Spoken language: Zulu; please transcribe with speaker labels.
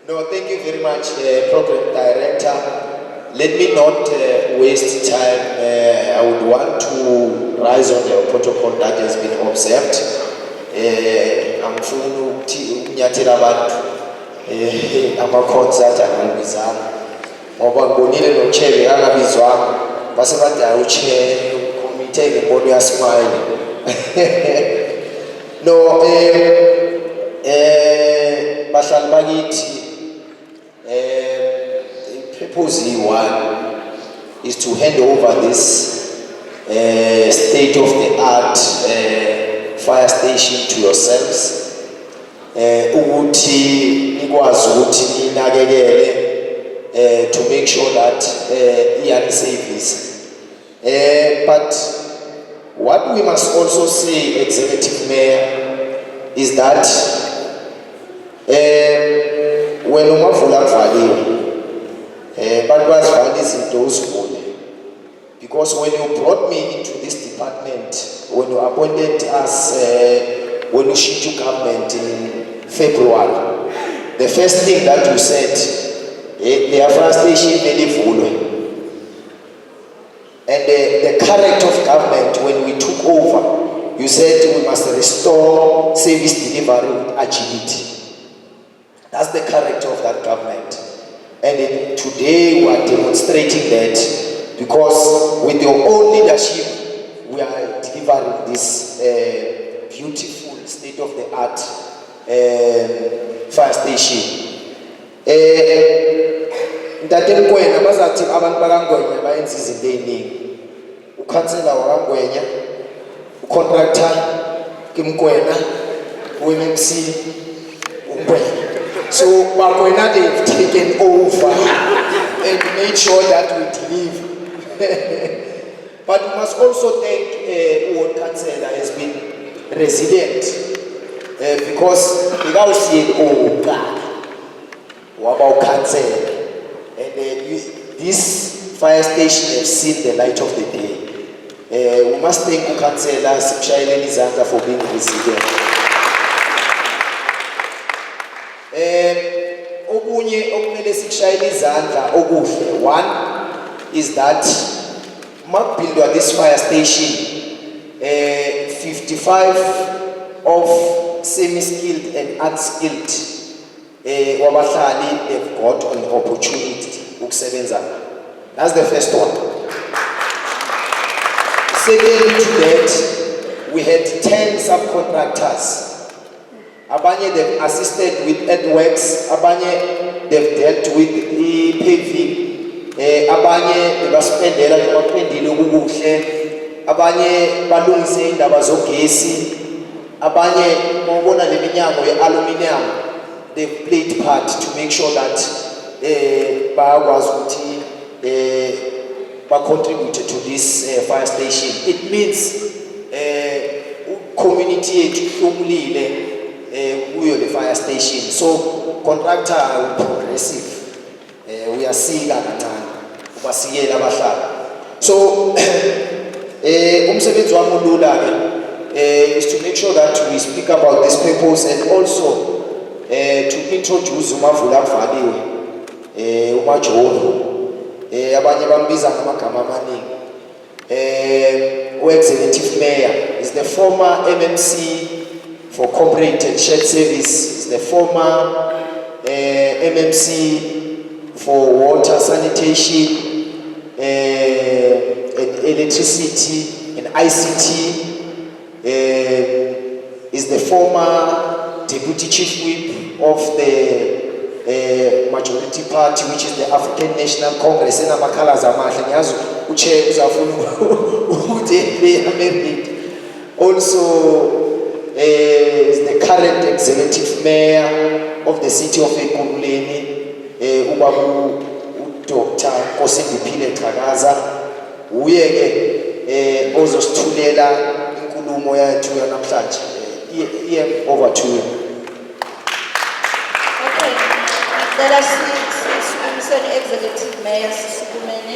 Speaker 1: No, thank you very much, Program Director. Let me not waste time. I would want to rise on the protocol that has been observed. I'm feeling ukunyathela abantu ama-concert angabizana ngoba ngibonile noChebe angabizwanga base bathi awuchair committee ngembono yaSmile. No, bahlali bakithi, purpose one is to hand over this state-of-the-art fire station to yourselves. Ukuthi nikwazi ukuthi ninakekele to make sure that iyani service. But what we must also say, Executive Mayor, is that when umavula kuvaliwe bantu bazivala izinto uzivule, because when you brought me into this department, when you appointed us, when you shift to government in February, the first thing that you said, the fire station melivulwe. And the character of government, when we took over, you said we must restore service delivery with agility. That's the character of that government. And today we are demonstrating that, because with your own leadership, we are delivering this beautiful state-of-the-art fire station. Ntate Mkwena bazathi abantu bakaNgwenya bayenza izinto eziningi. Ukhansela wakaNgwenya, ucontractor kimkwena, uMMC uNgwenya. So Bakwena, they've taken over and made sure that we deliver. But we must also thank Ward Councillor has been resilient, because without seeing about council, and this fire station has seen the light of the day. We must thank Councillor Sipshayeleni Zanga for being resilient. Okunye okumele sikushayele izandla okuhle, one is that makubuildwa this fire station, 55 of semi-skilled and unskilled wabahlali have got an opportunity ukusebenza. That's the first one. Second to that, we had 10 subcontractors. Abanye they've assisted with earthworks, abanye they've dealt with paving, abanye baspendela bapendile okuhle, abanye balungise indaba zogesi, abanye mawubona leminyango ye-aluminium, they've played part to make sure that bayakwazi ukuthi contribute to this fire station. It means community yethu ihlomulile kuyo the fire station. So contractor are progressive, uyasika kancane ubasikela abahlali. So umsebenzi wami ulula ke is to make sure that we speak about this purpose, and also to introduce umavula kuvaliwe, uMajola, abanye bambiza ngamagama amaningi. Executive Mayor is the former MMC for corporate and shared service, is the former MMC for water, sanitation, and electricity and ICT, is the former Deputy Chief Whip of the majority party, which is the African National Congress. And Amakala Zamahle, Nyazu, Uche Uzafunu, they are married. Also, is the current executive mayor of the city of Ekurhuleni, Ubabu Dr. Nkosindiphile Xhakaza. Uyeke ozosithulela inkulumo yethu yanamhlanje. Over to you.
Speaker 2: Okay, let us see executive mayor Sisikumene.